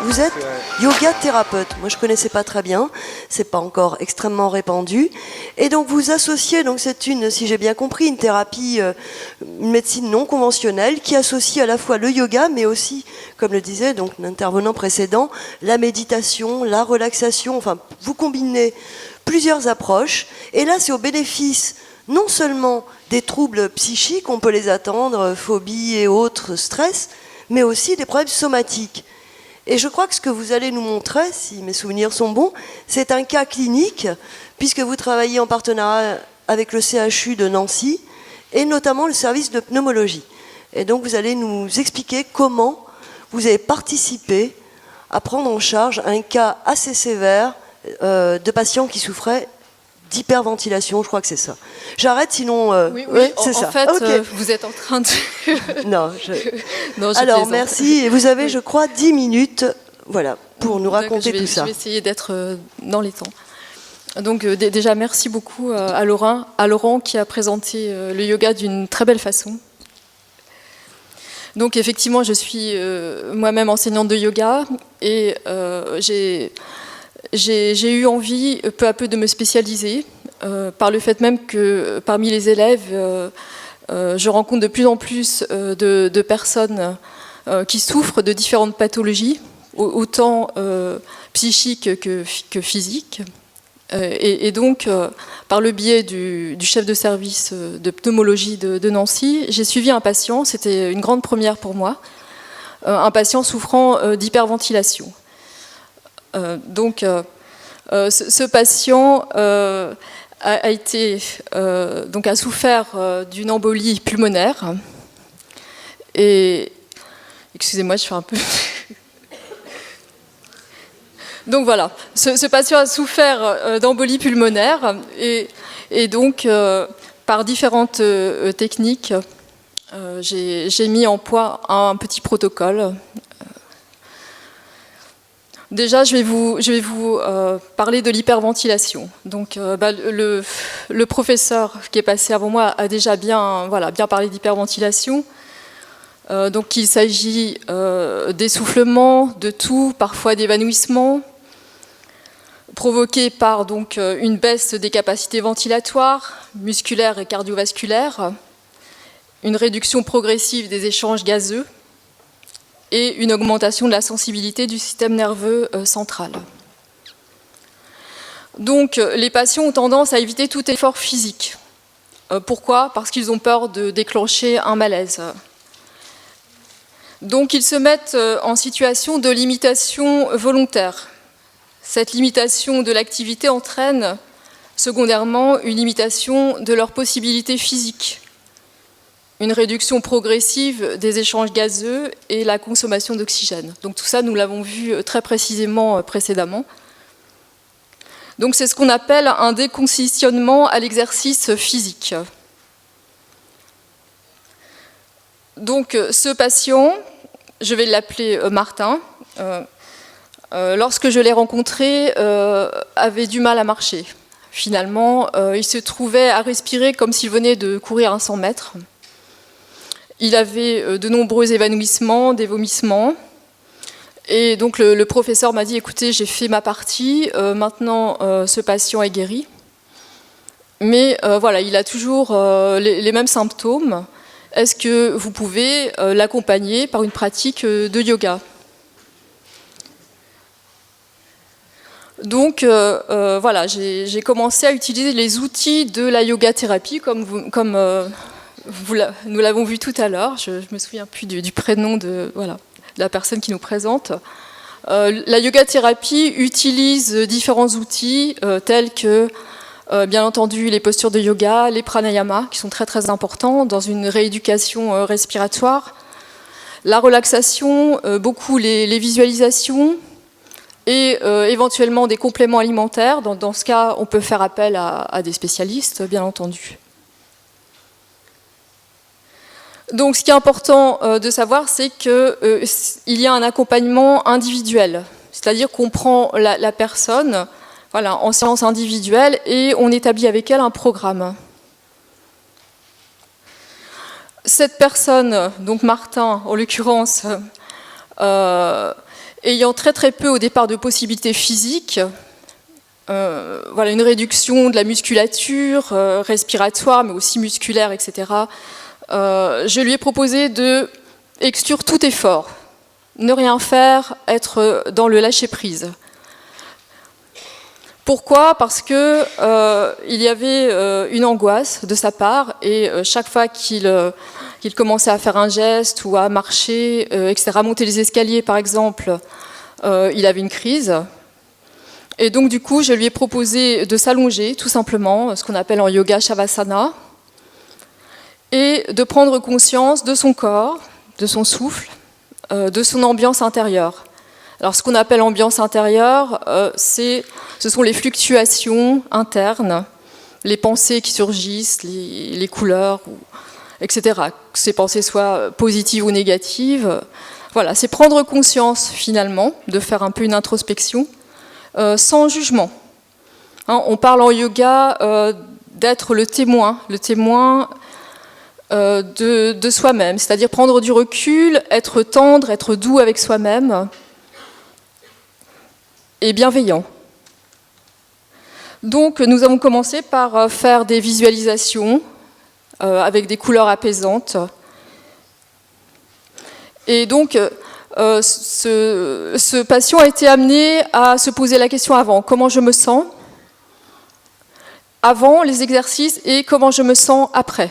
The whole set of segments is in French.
Vous êtes yoga thérapeute. Moi, je connaissais pas très bien. C'est pas encore extrêmement répandu. Et donc, vous associez, donc c'est une, si j'ai bien compris, une thérapie, une médecine non conventionnelle qui associe à la fois le yoga, mais aussi, comme le disait donc l'intervenant précédent, la méditation, la relaxation. Enfin, vous combinez plusieurs approches. Et là, c'est au bénéfice non seulement des troubles psychiques, on peut les attendre, phobies et autres, stress, mais aussi des problèmes somatiques. Et je crois que ce que vous allez nous montrer, si mes souvenirs sont bons, c'est un cas clinique, puisque vous travaillez en partenariat avec le CHU de Nancy, et notamment le service de pneumologie. Et donc vous allez nous expliquer comment vous avez participé à prendre en charge un cas assez sévère de patients qui souffraient d'hyperventilation, je crois que c'est ça. J'arrête, sinon... oui, c'est ça. En fait, okay. Vous êtes en train de... non, je alors, plaisante. merci. Et vous avez, je crois, 10 minutes voilà, pour nous raconter tout ça. Je vais essayer d'être dans les temps. Donc, déjà, merci beaucoup à Laurent qui a présenté le yoga d'une très belle façon. Donc, effectivement, je suis moi-même enseignante de yoga et j'ai eu envie peu à peu de me spécialiser par le fait même que parmi les élèves, je rencontre de plus en plus de personnes qui souffrent de différentes pathologies, autant psychiques que physiques. Et donc, par le biais du chef de service de pneumologie de Nancy, j'ai suivi un patient, c'était une grande première pour moi, un patient souffrant d'hyperventilation. Donc, ce patient a souffert d'une embolie pulmonaire. Et excusez-moi, je fais un peu. Donc voilà, ce patient a souffert d'embolie pulmonaire et donc par différentes techniques, j'ai mis en point un petit protocole. Déjà, je vais vous parler de l'hyperventilation. Donc, le professeur qui est passé avant moi a déjà bien parlé d'hyperventilation. Donc, il s'agit d'essoufflement, de toux, parfois d'évanouissement, provoqué par donc, une baisse des capacités ventilatoires, musculaires et cardiovasculaires, une réduction progressive des échanges gazeux, et une augmentation de la sensibilité du système nerveux central. Donc, les patients ont tendance à éviter tout effort physique. Pourquoi ? Parce qu'ils ont peur de déclencher un malaise. Donc, ils se mettent en situation de limitation volontaire. Cette limitation de l'activité entraîne, secondairement, une limitation de leurs possibilités physiques, une réduction progressive des échanges gazeux et la consommation d'oxygène. Donc tout ça, nous l'avons vu très précisément précédemment. Donc c'est ce qu'on appelle un déconditionnement à l'exercice physique. Donc ce patient, je vais l'appeler Martin, lorsque je l'ai rencontré, avait du mal à marcher. Finalement, il se trouvait à respirer comme s'il venait de courir un 100 mètres. Il avait de nombreux évanouissements, des vomissements. Et donc le professeur m'a dit, écoutez, j'ai fait ma partie, maintenant ce patient est guéri. Mais voilà, il a toujours les mêmes symptômes. Est-ce que vous pouvez l'accompagner par une pratique de yoga ? Donc voilà, j'ai commencé à utiliser les outils de la yoga thérapie, nous l'avons vu tout à l'heure, je ne me souviens plus du prénom de la personne qui nous présente. La yoga thérapie utilise différents outils tels que, bien entendu, les postures de yoga, les pranayamas, qui sont très très importants dans une rééducation respiratoire, la relaxation, beaucoup les visualisations et éventuellement des compléments alimentaires. Dans ce cas, on peut faire appel à des spécialistes, bien entendu. Donc, ce qui est important de savoir, c'est qu'il y a un accompagnement individuel. C'est-à-dire qu'on prend la personne en séance individuelle et on établit avec elle un programme. Cette personne, donc Martin en l'occurrence, ayant très très peu au départ de possibilités physiques, voilà, une réduction de la musculature respiratoire, mais aussi musculaire, etc. Je lui ai proposé de exclure tout effort, ne rien faire, être dans le lâcher-prise. Pourquoi ? Parce que il y avait une angoisse de sa part, et chaque fois qu'il commençait à faire un geste ou à marcher, etc., à monter les escaliers par exemple, il avait une crise. Et donc du coup, je lui ai proposé de s'allonger, tout simplement, ce qu'on appelle en yoga Shavasana, et de prendre conscience de son corps, de son souffle, de son ambiance intérieure. Alors ce qu'on appelle ambiance intérieure, ce sont les fluctuations internes, les pensées qui surgissent, les couleurs, etc. Que ces pensées soient positives ou négatives. Voilà, c'est prendre conscience finalement, de faire un peu une introspection, sans jugement. Hein, on parle en yoga d'être le témoin de soi-même, c'est-à-dire prendre du recul, être tendre, être doux avec soi-même, et bienveillant. Donc nous avons commencé par faire des visualisations avec des couleurs apaisantes. Et donc ce patient a été amené à se poser la question avant, comment je me sens avant les exercices et comment je me sens après.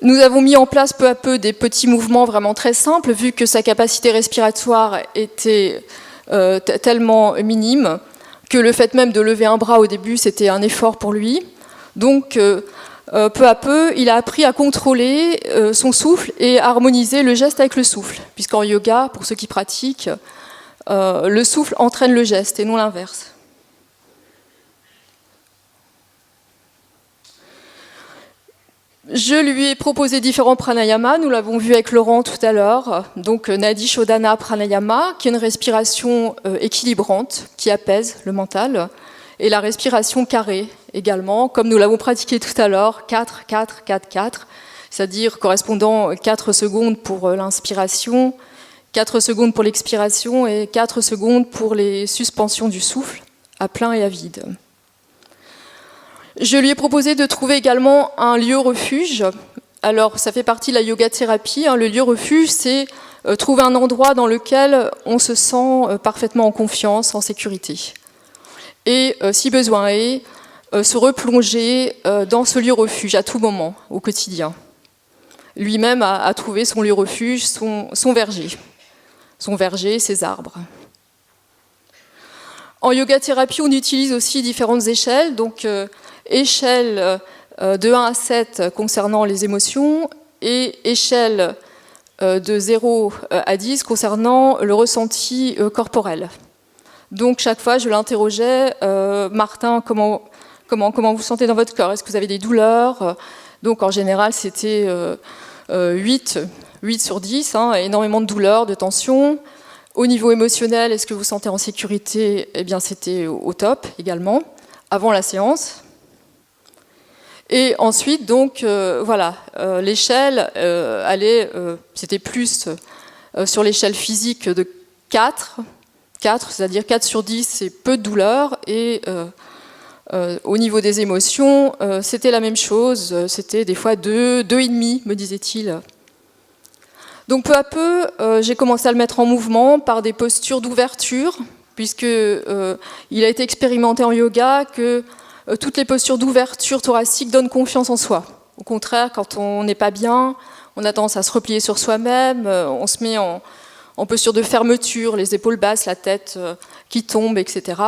Nous avons mis en place peu à peu des petits mouvements vraiment très simples, vu que sa capacité respiratoire était tellement minime que le fait même de lever un bras au début, c'était un effort pour lui. Donc, peu à peu, il a appris à contrôler son souffle et à harmoniser le geste avec le souffle, puisqu'en yoga, pour ceux qui pratiquent, le souffle entraîne le geste et non l'inverse. Je lui ai proposé différents pranayamas, nous l'avons vu avec Laurent tout à l'heure, donc Nadi Shodhana Pranayama, qui est une respiration équilibrante, qui apaise le mental, et la respiration carrée également, comme nous l'avons pratiqué tout à l'heure, 4, 4, 4, 4, c'est-à-dire correspondant 4 secondes pour l'inspiration, 4 secondes pour l'expiration et 4 secondes pour les suspensions du souffle, à plein et à vide. Je lui ai proposé de trouver également un lieu refuge. Alors, ça fait partie de la yoga thérapie. Le lieu refuge, c'est trouver un endroit dans lequel on se sent parfaitement en confiance, en sécurité. Et, si besoin est, se replonger dans ce lieu refuge à tout moment, au quotidien. Lui-même a trouvé son lieu refuge, son verger. Son verger, ses arbres. En yoga thérapie, on utilise aussi différentes échelles. Donc, échelle de 1 à 7 concernant les émotions et échelle de 0 à 10 concernant le ressenti corporel. Donc chaque fois je l'interrogeais, Martin, comment vous vous sentez dans votre corps? Est-ce que vous avez des douleurs? Donc en général c'était 8 sur 10, énormément de douleurs, de tensions. Au niveau émotionnel, est-ce que vous vous sentez en sécurité? Eh bien c'était au top également, avant la séance. Et ensuite, donc, voilà, l'échelle allait, c'était plus sur l'échelle physique de 4, c'est-à-dire 4 sur 10, c'est peu de douleur, et au niveau des émotions, c'était la même chose, c'était des fois 2, 2,5, me disait-il. Donc peu à peu, j'ai commencé à le mettre en mouvement par des postures d'ouverture, puisque il a été expérimenté en yoga que toutes les postures d'ouverture thoracique donnent confiance en soi. Au contraire, quand on n'est pas bien, on a tendance à se replier sur soi-même, on se met en posture de fermeture, les épaules basses, la tête qui tombe, etc.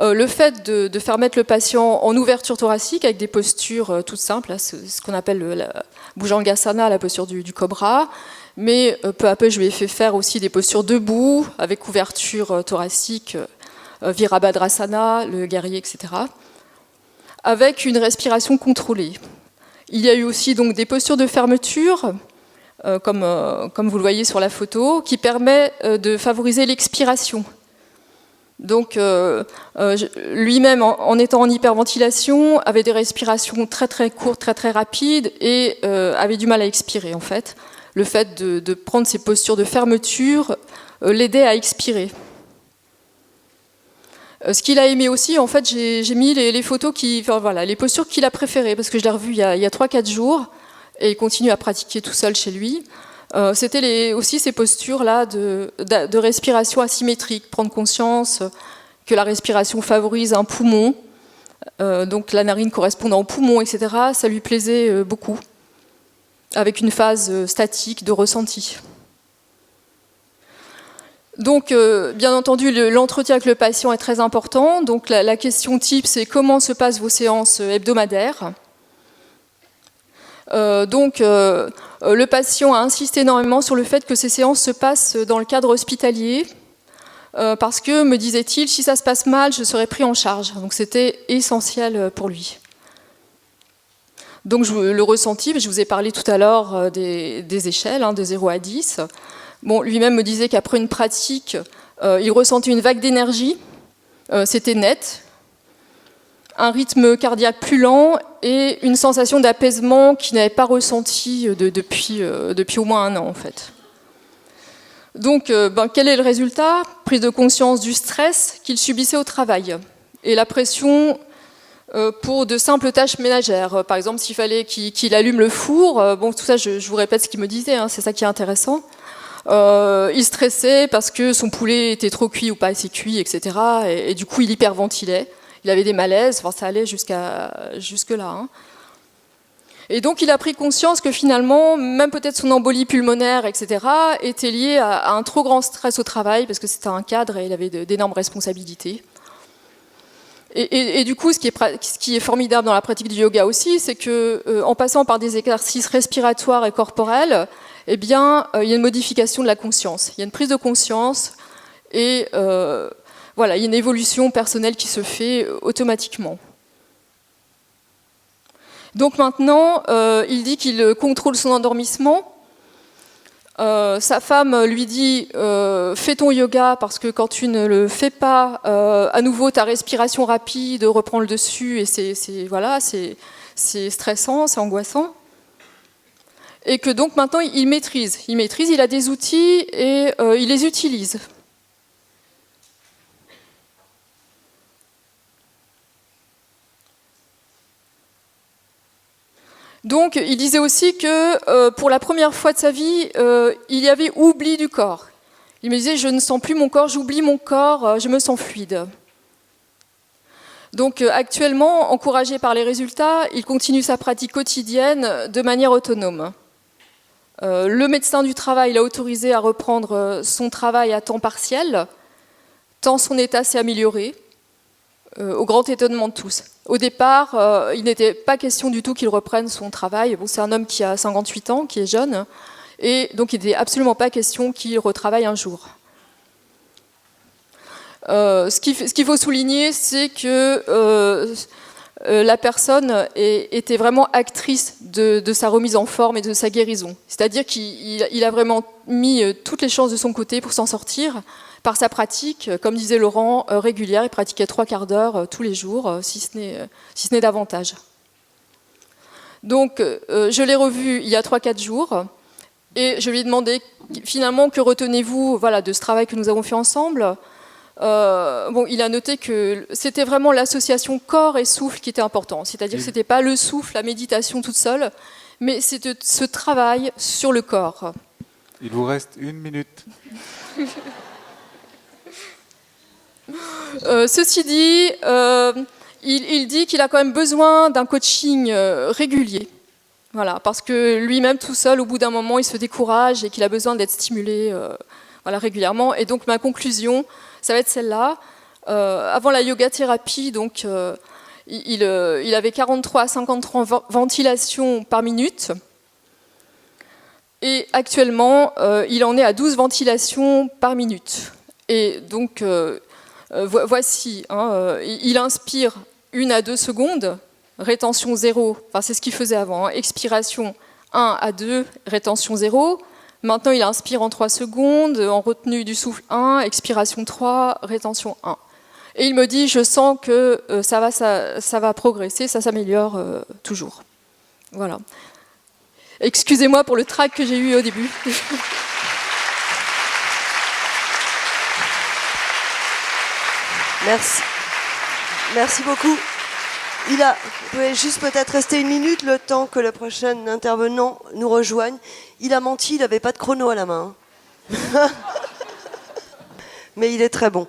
Le fait de faire mettre le patient en ouverture thoracique avec des postures toutes simples, ce qu'on appelle la Bhujangasana, la posture du cobra, mais peu à peu je lui ai fait faire aussi des postures debout, avec ouverture thoracique, Virabhadrasana, le guerrier, etc., avec une respiration contrôlée. Il y a eu aussi donc des postures de fermeture, comme vous le voyez sur la photo, qui permet de favoriser l'expiration. Donc lui-même, en étant en hyperventilation, avait des respirations très très courtes, très très rapides, et avait du mal à expirer en fait. le fait de prendre ces postures de fermeture l'aidait à expirer. Ce qu'il a aimé aussi, en fait, j'ai mis les photos, les postures qu'il a préférées, parce que je l'ai revu il y a 3-4 jours, et il continue à pratiquer tout seul chez lui. C'était aussi ces postures-là de respiration asymétrique, prendre conscience que la respiration favorise un poumon, donc la narine correspondant au poumon, etc. Ça lui plaisait beaucoup, avec une phase statique de ressenti. Donc, bien entendu, l'entretien avec le patient est très important. Donc, la question type, c'est comment se passent vos séances hebdomadaires. Le patient a insisté énormément sur le fait que ces séances se passent dans le cadre hospitalier, parce que, me disait-il, si ça se passe mal, je serai pris en charge. Donc, c'était essentiel pour lui. Donc, le ressenti, je vous ai parlé tout à l'heure des échelles, de 0 à 10. Bon, lui-même me disait qu'après une pratique, il ressentait une vague d'énergie, c'était net, un rythme cardiaque plus lent et une sensation d'apaisement qu'il n'avait pas ressenti depuis au moins 1 an en fait. Donc, quel est le résultat? Prise de conscience du stress qu'il subissait au travail et la pression pour de simples tâches ménagères. Par exemple, s'il fallait qu'il allume le four, tout ça, je vous répète ce qu'il me disait, c'est ça qui est intéressant. Il stressait parce que son poulet était trop cuit ou pas assez cuit, etc. Et du coup, il hyperventilait. Il avait des malaises, ça allait jusque-là. Et donc, il a pris conscience que finalement, même peut-être son embolie pulmonaire, etc., était liée à un trop grand stress au travail, parce que c'était un cadre et il avait d'énormes responsabilités. Et du coup, ce qui est formidable dans la pratique du yoga aussi, c'est que en passant par des exercices respiratoires et corporels, il y a une modification de la conscience. Il y a une prise de conscience et il y a une évolution personnelle qui se fait automatiquement. Donc maintenant, il dit qu'il contrôle son endormissement. Sa femme lui dit fais ton yoga parce que quand tu ne le fais pas, à nouveau ta respiration rapide reprend le dessus et c'est stressant, c'est angoissant. Et que donc maintenant il maîtrise, il a des outils et il les utilise. Donc, il disait aussi que pour la première fois de sa vie, il y avait oubli du corps. Il me disait, je ne sens plus mon corps, j'oublie mon corps, je me sens fluide. Donc, actuellement, encouragé par les résultats, il continue sa pratique quotidienne de manière autonome. Le médecin du travail l'a autorisé à reprendre son travail à temps partiel, tant son état s'est amélioré, au grand étonnement de tous. Au départ, il n'était pas question du tout qu'il reprenne son travail. Bon, c'est un homme qui a 58 ans, qui est jeune, et donc il n'était absolument pas question qu'il retravaille un jour. Ce qu'il faut souligner, c'est que la personne était vraiment actrice de sa remise en forme et de sa guérison. C'est-à-dire qu'il a vraiment mis toutes les chances de son côté pour s'en sortir. Par sa pratique, comme disait Laurent, régulière, il pratiquait 3/4 d'heure tous les jours, si ce n'est davantage. Donc, je l'ai revu il y a 3-4 jours, et je lui ai demandé, finalement, que retenez-vous de ce travail que nous avons fait ensemble. Il a noté que c'était vraiment l'association corps et souffle qui était important. C'est-à-dire que ce n'était pas le souffle, la méditation toute seule, mais c'était ce travail sur le corps. Il vous reste 1 minute. Ceci dit, il dit qu'il a quand même besoin d'un coaching régulier. Voilà, parce que lui-même, tout seul, au bout d'un moment, il se décourage et qu'il a besoin d'être stimulé régulièrement. Et donc, ma conclusion, ça va être celle-là. Avant la yoga thérapie, donc, il avait 43 à 53 ventilations par minute. Et actuellement, il en est à 12 ventilations par minute. Et donc, voici, il inspire 1 à 2 secondes, rétention 0, c'est ce qu'il faisait avant, expiration 1 à 2, rétention 0. Maintenant, il inspire en 3 secondes, en retenue du souffle 1, expiration 3, rétention 1. Et il me dit, je sens que ça va progresser, ça s'améliore toujours. Voilà. Excusez-moi pour le trac que j'ai eu au début. Merci. Merci beaucoup. Vous pouvez juste peut-être rester une minute, le temps que le prochain intervenant nous rejoigne. Il a menti, il n'avait pas de chrono à la main. Mais il est très bon.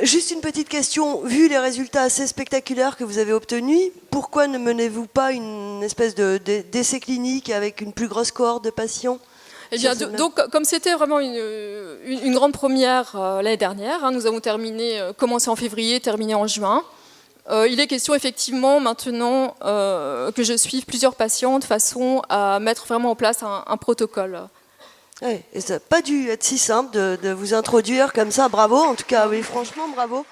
Juste une petite question. Vu les résultats assez spectaculaires que vous avez obtenus, pourquoi ne menez-vous pas une espèce d'essai clinique avec une plus grosse cohorte de patients? Eh bien, donc, comme c'était vraiment une grande première l'année dernière, nous avons commencé en février, terminé en juin. Il est question effectivement maintenant que je suive plusieurs patients de façon à mettre vraiment en place un protocole. Ouais, et ça n'a pas dû être si simple de vous introduire comme ça. Bravo, en tout cas, oui, franchement, bravo.